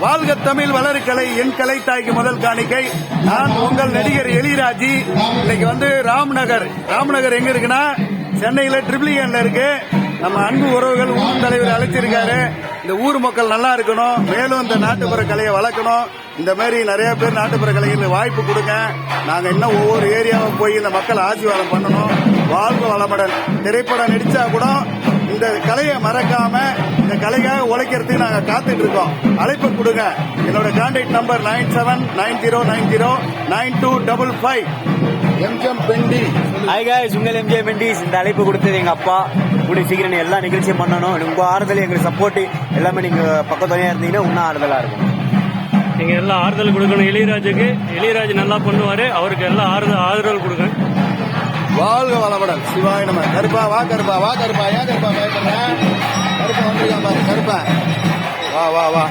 வாழ்க தமிழ் வளர்கலை என் கலை தாய்க்கு முதல் காணிக்கை. நான் உங்கள் நடிகர் எலிராஜி. இன்னைக்கு ராம்நகர் எங்க இருக்குன்னா சென்னையில ட்ரிபிளியன்ல இருக்கு. நம்ம அன்பு உறவுகள் ஊர் தலைவர் அழைச்சிருக்காரு. இந்த ஊர் மக்கள் நல்லா இருக்கணும், மேலும் இந்த நாட்டுப்புற கலையை வளர்க்கணும். இந்த மாதிரி நிறைய பேர் நாட்டுப்புற கலைகளுக்கு வாய்ப்பு கொடுங்க. நாங்க இன்னும் ஒவ்வொரு ஏரியாவும் போய் இந்த மக்கள் ஆசீர்வாதம் பண்ணணும். வாழ்க வளமுடன். திரைப்படம் நடிச்சா கூட இந்த கலையை மறக்காம இந்த கலைக்காக உழைக்கிறதுக்கு நாங்க காத்துட்டு இருக்கோம். அழைப்பு கொடுங்க. என்னோட கான்டாக்ட் நம்பர் 9790909255. எம்ஜிஎம் பெண்டி. ஹாய் காய்ஸ், உங்கள் எம்ஜிஎம் பெண்டிஸ். இந்த அழைப்பு கொடுத்தது எங்க அப்பா. கூடிய சீக்கிரம் எல்லா நிகழ்ச்சியும் பண்ணணும். உங்க ஆறுதல், எங்களுக்கு சப்போர்ட் எல்லாமே நீங்க பக்கத்துலயே இருந்தீங்கன்னா இன்னும் ஆறுதலா இருக்கும். நீங்க எல்லாம் ஆறுதல் கொடுக்கணும் எலிராஜுக்கு. எலிராஜ் நல்லா பண்ணுவாரு. அவருக்கு எல்லாம் ஆறுதல் கொடுங்க. வாழ்க வளமுடன். சிவாய நம. கருப்பா வா, கருப்பா வா, கருப்பா ஏன் கருப்பா பயப்படுற? கருப்பா வந்துருக்கா பாரு, கருப்பா வா வா வா.